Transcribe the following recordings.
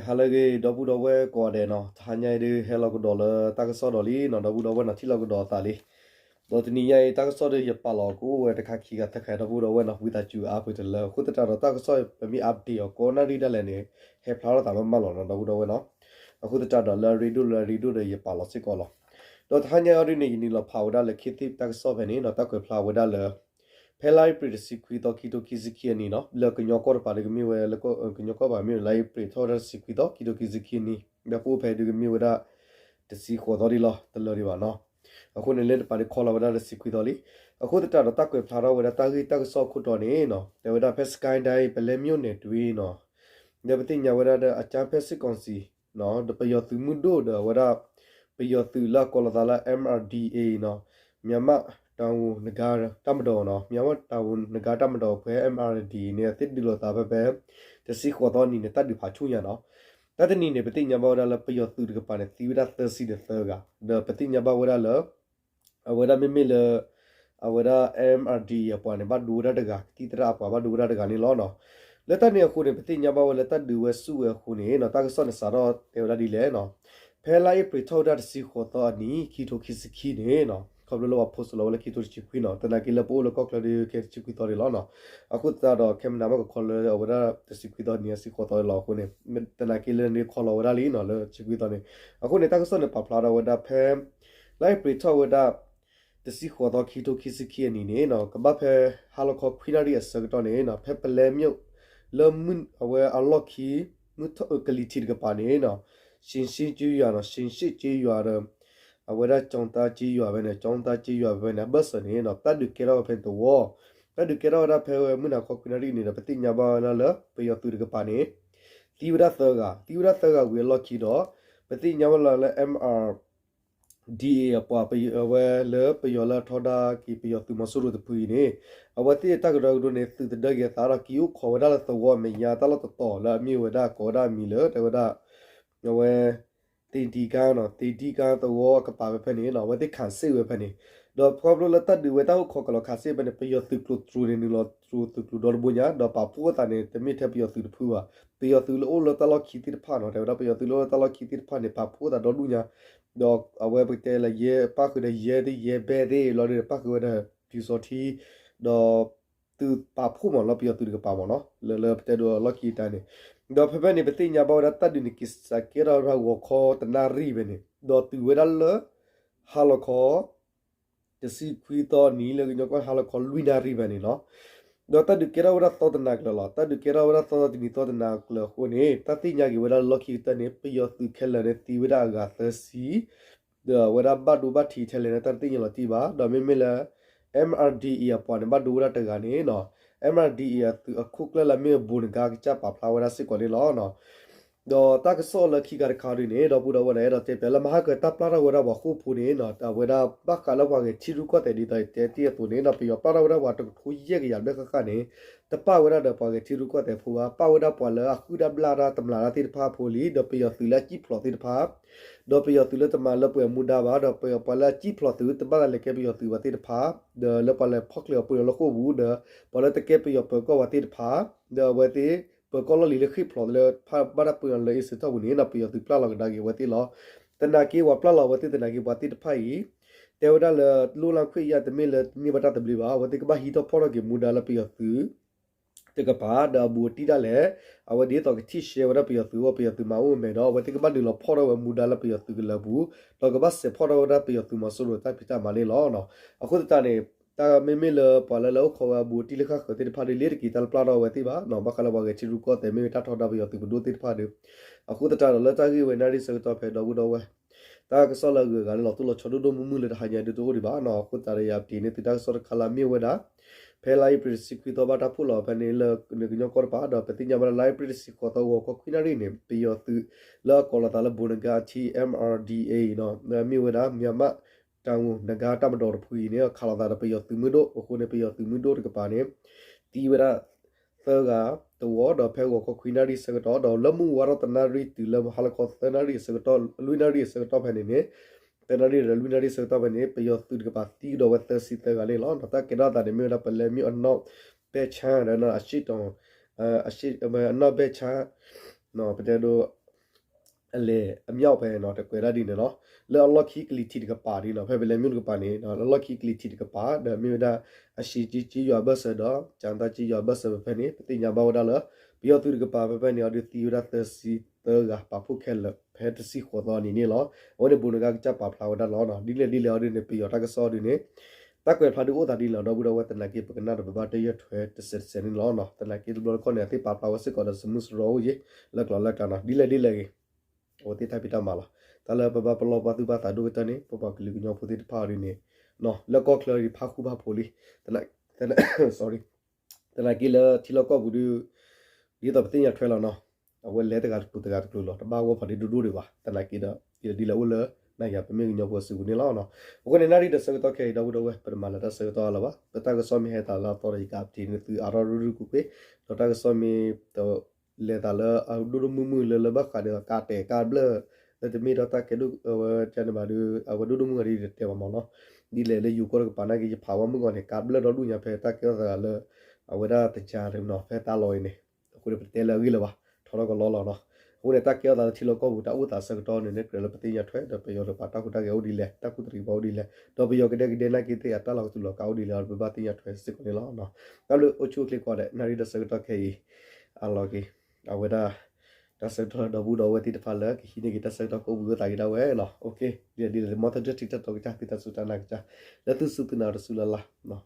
halage double dowe ko de no thanya de hello dollar ta so dolly no double dowe na thilo do ta li do tini ye ta so de pa lo ko we ta kha ki ga ta kha double dowe no wi ta chu a pu de lo khu ta ta so pe mi update ko na ri da le ne he phla ta ma lo no double dowe no khu ta la redo de ye pa lo si ko lo do thanya ri ni lo pha da le khiti ta so ve ni no ta ko phla wa da le Pelai pre circuito kito kiziki ni no le kunyo ko pa de mi we le ko kunyo ko ba mi lai pre thora circuito kito kiziki ni da pu pe de mi we da de si ko do ri lo de lo ri ba noအခုနေလေပါde call wa da de circuito liအခုတတာတော့ကွယ်ဖလာတော့ဝda ta gi ta so khu to ni no de we da pes sky dai pe le myo ne twi no de pati nya we da a cha pes sequency no de pe yo tu mu do de we da pe yo tu la ko la la MRDA no မြန်မာတောင်နဂါတမတော်နော်မြန်မာတောင်နဂါတမတော်ဖဲ MRD နဲ့တစ်ဒီလိုတာပဲတစီခေါ်တော့နေတတ်ဒီဖာချူရနော်တတ်နေနေပတိညာဘောရလပယောသူတကပါနေသီဝရသစီတဲ့သကဒပတိညာဘောရလအဝရမမေလအဝရ MRD ရပွားနေဘဒူရတကတိတရာပွားဘဒူရတကနေလောနော်လက်တနေခုနေပတိညာဘောလက်တဒူဝဆုဝခုနေနော်တကဆော့နေစာတော့တေရဒီလေနော်ဖဲလိုက်ပရိထောဒတ်စီခေါ်တော့နီခီတိုခီစခီနေနော်ခဘလလောပိုစလောလကီတိုချီခွီနော်တနာကီလပိုလကောကလဒီကေချီခွီတော်လောနော်အခုတော့ကင်မနာမကခေါ်လောဝရတစီခွီတော်နီစီခေါ်တော်လောခုနေတနာကီလနေခေါ်လောဝရလီနော်လချီခွီတော်နေအခုနေတက်ဆော့နေပပလာတော့ဝဒဖဲလိုက်ပရိထောဝဒတစီခေါ်တော်ခီတိုခီစခီနီနေနော်ကဘဖဲဟာလခေါ်ခွီနာရီဆကတော့နေနော်ဖဲပလဲမြုပ်လမွန်းအဝဲအလော့ခီမထကလီတီကပါနေနော်ရှင်ကျူရနော်ရှင်ရှိကျူရတော့အဝရကြောင့်တာကြီးရွာပဲနဲ့ကြောင့်တာကြီးရွာပဲနဲ့ဘတ်စနေတော့တတ်ဒုကေရောဖဲတော့တတ်ဒုကေရောရဖဲမနာခေါကွနရီနေတဲ့ပတိညာဘာနာလပယောသူကပါနေတီဝရသကဝေလော်ကီတော့ပတိညာဘာလ MRDA အပွားပယောဝဲလေပယောလာထောဒါကီပယောသူမဆူရတပူနေအဝတိတကရောဒုနေသူတဒရသာရကီယခေါ်ဝဒါလသောမေယာတလတတော်လာမြေဝဒါကောဒါမီလတဝဒါဝဲတင်ဒီကာနော်တင်ဒီကာတော့ကပါပဲဖနေနော်ဝတိခန့်စေဝဖနေတော့ problem လတ်တူဝတောက်ခေါကလခါစေဘနေပယောသူကလူထရူနေလောထရူသူကလူဒေါ်ဘူညာတော့ပပူတာနေတမိထပယောသူဖူပါပယောသူလောလတလခီတိဖာနော်တဲ့ပယောသူလောတလခီတိဖာနေပပူတာဒေါ်လူညာတော့အဝဲပတဲလေရေပခုတဲ့ရေဒီရေဘဲဒီလောတဲ့ပခုတဲ့ပြူစောတီတော့သူပပူမလောပယောသူကပါမနော်လေပတဲတော့လခီတန်နေတော့ဖဖနေပတိညာဘောရတတ်ဒီနိကိစကေရာရဝခေါ်တနာရီပဲနေတော့သူဝဲလဟာလခေါ်တစီခွီတော်နီလေညကဟာလခေါ်လူနာရီပဲနေနော်တော့တတ်ဒီကေရာဝရတော်တနာကလာတတ်ဒီကေရာဝရတော်ဒီနီတော်တနာကလခုနေတတိညာကြီးဝဲလခီတနေပယောသူခဲလတဲ့တီဝရကသစီတော့ဝရဘတ်ဒူဘတ်ထီထဲလေတတိညာလတီပါတော့မေမေလာ MRDE အပေါ်နေဘတ်ဒူရတကနေနော်MRDE အခုကလမေဘုန်ဂါကချပပလာဝရစစ်ကိုလေလောနော်တော့တကဆောလခိကရခါရီနေတော့ပူတော့ဝနေတော့တေပလမဟာကတပလာဝရဘခုဖူနေနော်တဝရဘကလဘကချီရုကတဲ့ဒီတဲ့တေတူနေတော့ပြပလာဝရဝတခူရဲ့ရတဲ့ခကနေတပဝရတော့ပကချီရုကတဲ့ဖူပါပဝရပလအခုဒဘလာရာတမလာတိဖာဖူလီတော့ပြသီလာကြည့်ဖလောတိဖာတော့ပြသီလာတမလပွေမူဒါဘာတော့ပြပလာကြည့်ဖလောသူတပလာလေကေပြသီဝတိဖာတော့လပလဖောက်လပွေလခုဘူးတော့ပလတကေပြပကောဝတိဖာတော့ဝတိပကောလလီလခိဖလောလေဖာဘာပွေလေစတော့ဝင်နပြသီပလာလကဒါကေဝတိလောတနာကေဝပလာလဝတိတနာကေဝတိတဖိုင်တေဝဒါလလူလာခွေရတမေလနိဘတာတဘလီဘာဝတိကဘာဟီတော့ဖော်ကေမူဒါလပြသီတကပါဒါဘူတီဒါလေအဝဒီတော့ကတိရှေဝရပြသူမအောင်မေတော့ဝတိကပါဒီလောဖော်ရမူဒါလပြသူကလဘူးတော့ကဘစဖော်ရပြသူမဆိုလို့တပ်ပြတာမလေးလောနော်အခုတတနေတာမေမေလပလလောခေါ်ဘူတီလခခတိဖာဒီလေကီတလပလာတော့ဝတိပါနော်ဘကလဘကချီရူကောတေမေတာထော်ဒါပြသူဒိုတိဖာဒီအခုတတလတာကြီးဝနာရီစကတော့ဖဲတော့ဘူးတော့ဝဲတာကဆောလကကလောတူလချဒိုမမူလေဟာညာဒိုဒီပါနော်အခုတရရတီနေတတဆောခလာမီဝဒါဖဲလိုက်ပရိစီကွီတော့ဘာတာဖူလောဖဲနေလညကောပါတော့ပတိညာမလိုက်ပရိစီကောတော့ကိုခွိနာရီနေပီယောသူလောကောလာတလဘုန်ဂါတီ MRDA နော်မြဝဒါမြမတောင်နဂါတမတော်ဖူနေခလာတာပီယောသူမတို့အခုနေပီယောသူမတို့ကပါနေတီဝရသောကတော်တော့ဖဲကိုခွိနာရီစကတော့တော့လမှုဝရတနာရီတီလမဟလကောသနာရီစကတော့လူနာရီစကတော့ဖဲနေနေတနရီရလူနာရီစတော့ဘနေပယောသူကပါတီတော့ဝတ်စီတကလေးလောတော့ကေတော့တာနေမြို့တော့ပလဲမြို့အနောက်ပဲချမ်းရနော်အရှိတောင်အရှိအနောက်ပဲချမ်းနော်ပတဲ့တော့ alle amyao pe no te kwera di no le Allah ki kliti de pa di no pe le myu de pa ni no Allah ki kliti de pa de myu da a shi ji yo ba sa do chang da ji yo ba sa pe ni ti nya ba da le bio tu de pa pe ni odi ti ra te si te ga pa pu khe le pe te si kho do ni lo o de bu ga cha pa pla da lo no di le odi ne pi yo ta ka so di ne ta kwe pha du o da di lo do bu do wa ta na ki pa na de ba te ye thwe te se se ni lo no ta na ki do ko ne ti pa pa wa se ko da smus ro ye le ko la ka na di le o te tai pita mala tala pa palo pa tu pa ta do ta ni pa kli ku nyo pu ti pha ri ni no le ko klo ri pha khu ba pholi tala sorry tala ki le thi lo ko bu du di ta pti nya thwe lo no a we le ta ga pu ta ga ku lo ta ba wo pha di du du ri ba tala ki da di la wo le na ya pa me nyo pu su ni lo no o ko ne na ri da se to ke da bu do we pa ma la da se to la ba pa ta ga so mi he ta la to ri ka ti ni tu a ro ru ku pe to ta ga so mi to le ta le a du du mu le ba ka de ka te ka ble le te mi da ta ke du cha ne ba du a du du mu ri te ba mo no di le yu ko pa na ki pha wa mu ko ne ka ble do du nya phe ta ke da le a we da ta cha ri no phe ta lo ni ko de te le wi le ba tho lo ko lo lo no ko ne ta ke da thi lo ko bu ta u ta sa to ne ne ke le pa ti nya thwe da pe yo pa ta ku ta ke u di le ta ku tri ba u di le to pe yo ke de na ki te ta lo tu lo ka u di le ba ti nya thwe si ko ne lo no ka lu o chu klik ko de na ri da sa to ke a lo ki a we da ta se to da bu do we ti ta la ki ni ki ta se to ko bu ta ki da we no okay di mo ta ti ta to ki ta ti ta su ta na ki ta la tu su tu na su la no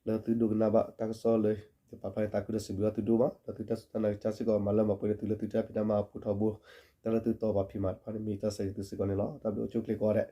la tu do na ba ta so le pa pa ta ku da su bu tu do ba la tu ta su ta na ki ta si ko ma la ma ko tu la tu ta pi ta ma pu tho bu ta la tu to ba phi ma pa ni mi ta se tu si ko ne lo ta bu chu klik ko de